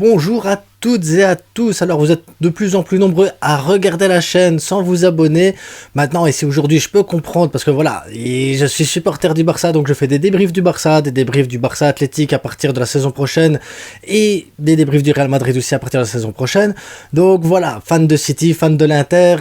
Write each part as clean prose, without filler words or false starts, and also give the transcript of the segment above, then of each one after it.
Bonjour à toutes et à tous. Alors vous êtes de plus en plus nombreux à regarder la chaîne sans vous abonner. Maintenant, et c'est aujourd'hui, je peux comprendre parce que voilà, et je suis supporter du Barça, donc je fais des débriefs du Barça, des débriefs du Barça Athletic à partir de la saison prochaine et des débriefs du Real Madrid aussi à partir de la saison prochaine. Donc voilà, fan de City, fan de l'Inter,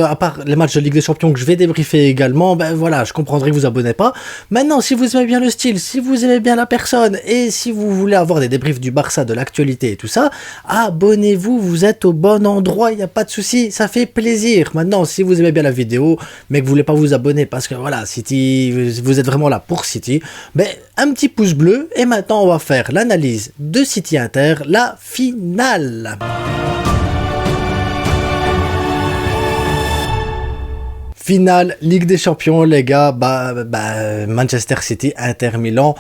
à part les matchs de Ligue des Champions que je vais débriefer également, ben voilà, je comprendrai que vous abonnez pas. Maintenant, si vous aimez bien le style, si vous aimez bien la personne et si vous voulez avoir des débriefs du Barça, de l'actualité et tout ça, abonnez-vous, vous êtes au bon endroit, il n'y a pas de souci, ça fait plaisir. Maintenant, si vous aimez bien la vidéo, mais que vous voulez pas vous abonner parce que voilà, City, vous êtes vraiment là pour City, ben, un petit pouce bleu, et maintenant on va faire l'analyse de City Inter, la finale. Finale Ligue des Champions, les gars, Manchester City, Inter Milan.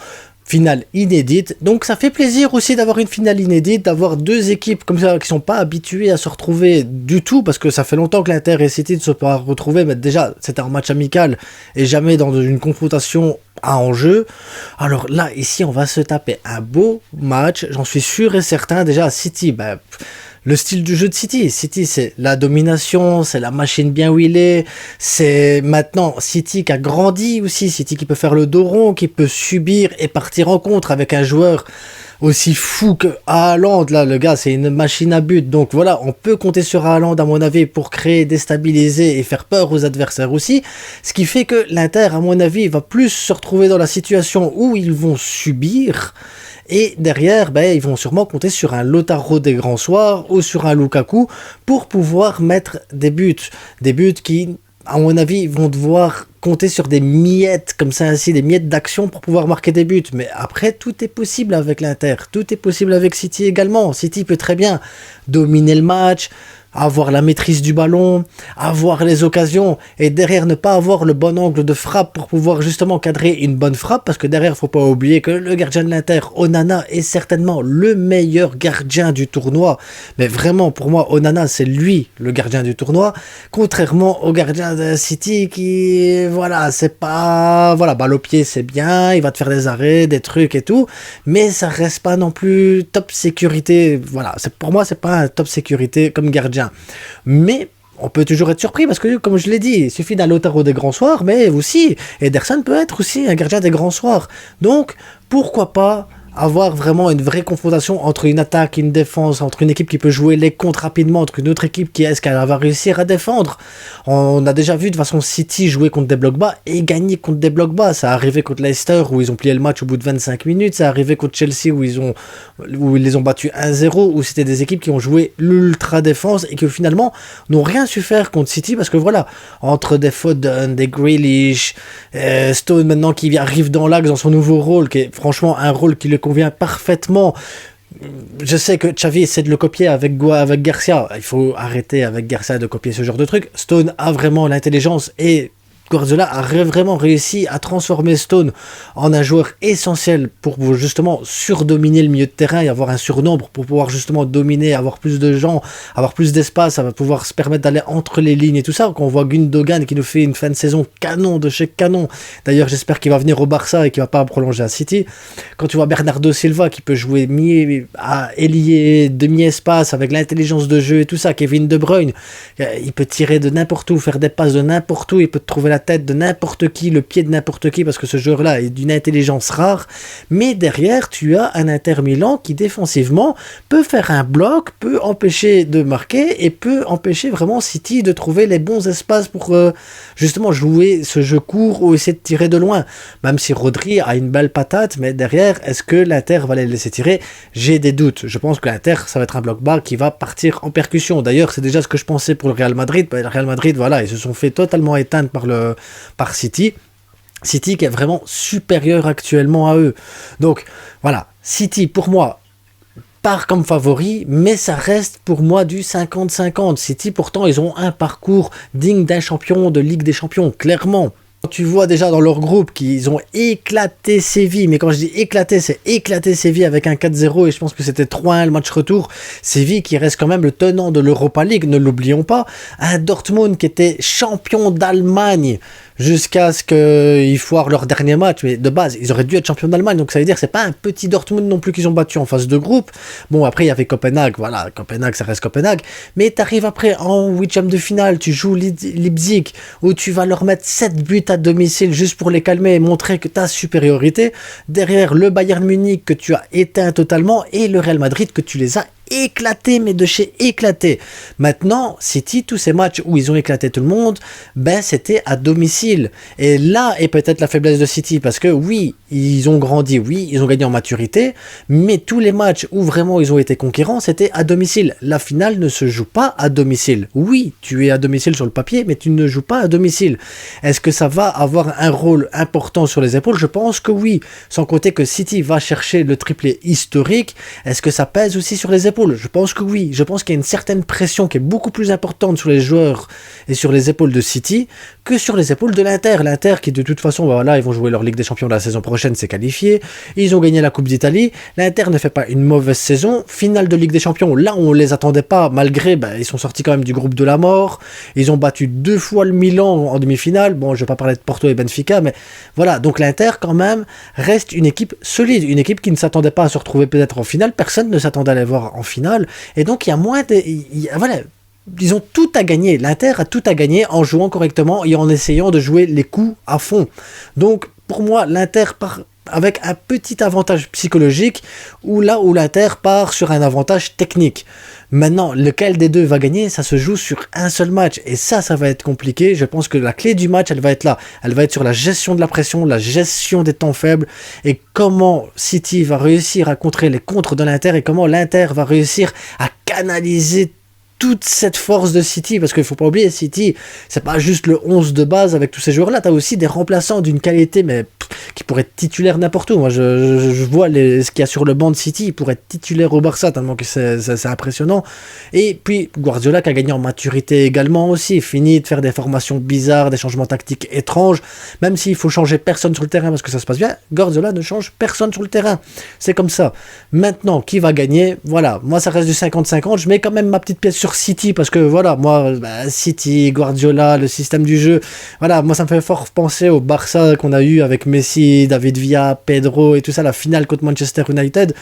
Finale inédite, donc ça fait plaisir aussi d'avoir une finale inédite, d'avoir deux équipes comme ça qui sont pas habituées à se retrouver du tout, parce que ça fait longtemps que l'Inter et City ne se sont pas retrouvés, mais déjà c'était un match amical et jamais dans une confrontation à enjeu. Alors là, ici on va se taper un beau match, j'en suis sûr et certain. Déjà City, le style du jeu de City, c'est la domination, c'est la machine bien huilée, c'est maintenant City qui a grandi aussi, City qui peut faire le dos rond, qui peut subir et partir en contre avec un joueur aussi fou que Haaland. Là, le gars, c'est une machine à but, donc voilà, on peut compter sur Haaland à mon avis pour créer, déstabiliser et faire peur aux adversaires aussi, ce qui fait que l'Inter, à mon avis, va plus se retrouver dans la situation où ils vont subir. Et derrière, ils vont sûrement compter sur un Lautaro des grands soirs ou sur un Lukaku pour pouvoir mettre des buts qui, à mon avis, vont devoir compter sur des miettes comme ça, ainsi des miettes d'action pour pouvoir marquer des buts. Mais après, tout est possible avec l'Inter, tout est possible avec City également. City peut très bien dominer le match, avoir la maîtrise du ballon, avoir les occasions, et derrière ne pas avoir le bon angle de frappe pour pouvoir justement cadrer une bonne frappe, parce que derrière faut pas oublier que le gardien de l'Inter, Onana, est certainement le meilleur gardien du tournoi. Mais vraiment, pour moi, Onana, c'est lui le gardien du tournoi, contrairement au gardien de City qui, voilà, c'est pas, voilà, balle au pied c'est bien, il va te faire des arrêts, des trucs et tout, mais ça reste pas non plus top sécurité. Voilà, pour moi c'est pas un top sécurité comme gardien. Mais on peut toujours être surpris parce que, comme je l'ai dit, il suffit d'un Lautaro des grands soirs, mais aussi Ederson peut être aussi un gardien des grands soirs. Donc, pourquoi pas avoir vraiment une vraie confrontation entre une attaque et une défense, entre une équipe qui peut jouer les comptes rapidement, entre une autre équipe qui est-ce qu'elle va réussir à défendre. On a déjà vu de façon City jouer contre des blocs bas et gagner contre des blocs bas. Ça a arrivé contre Leicester où ils ont plié le match au bout de 25 minutes, ça a arrivé contre Chelsea où ils les ont battus 1-0, où c'était des équipes qui ont joué l'ultra défense et qui finalement n'ont rien su faire contre City, parce que voilà, entre des Foden, des Grealish, Stone maintenant qui arrive dans l'axe dans son nouveau rôle, qui est franchement un rôle qui le convient parfaitement. Je sais que Xavi essaie de le copier avec Garcia. Il faut arrêter avec Garcia de copier ce genre de truc. Stone a vraiment l'intelligence et Guardiola a vraiment réussi à transformer Stone en un joueur essentiel pour justement surdominer le milieu de terrain et avoir un surnombre pour pouvoir justement dominer, avoir plus de gens, avoir plus d'espace, ça va pouvoir se permettre d'aller entre les lignes et tout ça. Quand on voit Gundogan qui nous fait une fin de saison canon de chez canon, d'ailleurs j'espère qu'il va venir au Barça et qu'il va pas prolonger à City. Quand tu vois Bernardo Silva qui peut jouer à ailier, demi-espace avec l'intelligence de jeu et tout ça, Kevin De Bruyne, il peut tirer de n'importe où, faire des passes de n'importe où, il peut te trouver la tête de n'importe qui, le pied de n'importe qui, parce que ce joueur-là est d'une intelligence rare. Mais derrière, tu as un Inter Milan qui défensivement peut faire un bloc, peut empêcher de marquer et peut empêcher vraiment City de trouver les bons espaces pour justement jouer ce jeu court ou essayer de tirer de loin. Même si Rodri a une belle patate, mais derrière, est-ce que l'Inter va les laisser tirer? J'ai des doutes. Je pense que l'Inter, ça va être un bloc bas qui va partir en percussion. D'ailleurs, c'est déjà ce que je pensais pour le Real Madrid. Le Real Madrid, voilà, ils se sont fait totalement éteindre par City. City qui est vraiment supérieur actuellement à eux. Donc voilà, City pour moi part comme favori, mais ça reste pour moi du 50-50. City pourtant ils ont un parcours digne d'un champion de Ligue des Champions, clairement. Tu vois déjà dans leur groupe qu'ils ont éclaté Séville, mais quand je dis éclaté, c'est éclaté Séville avec un 4-0 et je pense que c'était 3-1 le match retour. Séville qui reste quand même le tenant de l'Europa League, ne l'oublions pas. Un Dortmund qui était champion d'Allemagne jusqu'à ce qu'ils foirent leur dernier match, mais de base ils auraient dû être champions d'Allemagne, donc ça veut dire que c'est pas un petit Dortmund non plus qu'ils ont battu en phase de groupe. Bon, après il y avait Copenhague, voilà, Copenhague ça reste Copenhague, mais t'arrives après en huitième de finale, tu joues Leipzig où tu vas leur mettre 7 buts à domicile juste pour les calmer et montrer que ta supériorité, derrière le Bayern Munich que tu as éteint totalement et le Real Madrid que tu les as éclaté, mais de chez éclaté. Maintenant, City, tous ces matchs où ils ont éclaté tout le monde, ben c'était à domicile. Et là est peut-être la faiblesse de City, parce que oui, ils ont grandi, oui, ils ont gagné en maturité, mais tous les matchs où vraiment ils ont été conquérants, c'était à domicile. La finale ne se joue pas à domicile. Oui, tu es à domicile sur le papier, mais tu ne joues pas à domicile. Est-ce que ça va avoir un rôle important sur les épaules? Je pense que oui. Sans compter que City va chercher le triplé historique, est-ce que ça pèse aussi sur les épaules? Je pense que oui. Je pense qu'il y a une certaine pression qui est beaucoup plus importante sur les joueurs et sur les épaules de City que sur les épaules de l'Inter. L'Inter qui de toute façon, voilà, ils vont jouer leur Ligue des Champions la saison prochaine, c'est qualifié. Ils ont gagné la Coupe d'Italie. L'Inter ne fait pas une mauvaise saison. Finale de Ligue des Champions, là on les attendait pas, malgré, ils sont sortis quand même du groupe de la mort. Ils ont battu 2 fois le Milan en demi-finale. Bon, je vais pas parler de Porto et Benfica, mais voilà. Donc l'Inter quand même reste une équipe solide, une équipe qui ne s'attendait pas à se retrouver peut-être en finale. Personne ne s'attendait à les voir en finale, et donc il y a moins de... voilà, ils ont tout à gagner, l'Inter a tout à gagner en jouant correctement et en essayant de jouer les coups à fond. Donc pour moi, l'Inter part avec un petit avantage psychologique, où l'Inter part sur un avantage technique. Maintenant, lequel des deux va gagner, ça se joue sur un seul match, et ça va être compliqué. Je pense que la clé du match, elle va être là. Elle va être sur la gestion de la pression, la gestion des temps faibles, et comment City va réussir à contrer les contres de l'Inter, et comment l'Inter va réussir à canaliser toute cette force de City, parce qu'il ne faut pas oublier, City, c'est pas juste le 11 de base avec tous ces joueurs-là, tu as aussi des remplaçants d'une qualité, mais qui pourraient être titulaires n'importe où. Moi, je vois ce qu'il y a sur le banc de City, il pourrait être titulaire au Barça, tellement que c'est impressionnant. Et puis, Guardiola qui a gagné en maturité également aussi, fini de faire des formations bizarres, des changements tactiques étranges, même s'il faut changer personne sur le terrain parce que ça se passe bien, Guardiola ne change personne sur le terrain. C'est comme ça. Maintenant, qui va gagner? Voilà, moi ça reste du 50-50, je mets quand même ma petite pièce sur City, parce que voilà, moi, City, Guardiola, le système du jeu, voilà, moi ça me fait fort penser au Barça qu'on a eu avec Messi, David Villa, Pedro et tout ça, la finale contre Manchester United.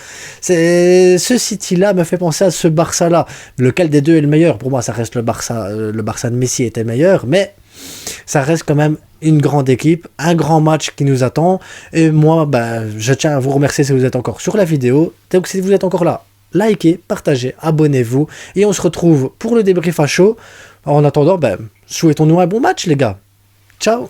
Ce City-là me fait penser à ce Barça-là. Lequel des deux est le meilleur? Pour moi, ça reste le Barça. Le Barça de Messi était meilleur, mais ça reste quand même une grande équipe, un grand match qui nous attend. Et moi, je tiens à vous remercier si vous êtes encore sur la vidéo. Donc si vous êtes encore là, likez, partagez, abonnez-vous, et on se retrouve pour le débrief à chaud. En attendant, souhaitons-nous un bon match, les gars. Ciao!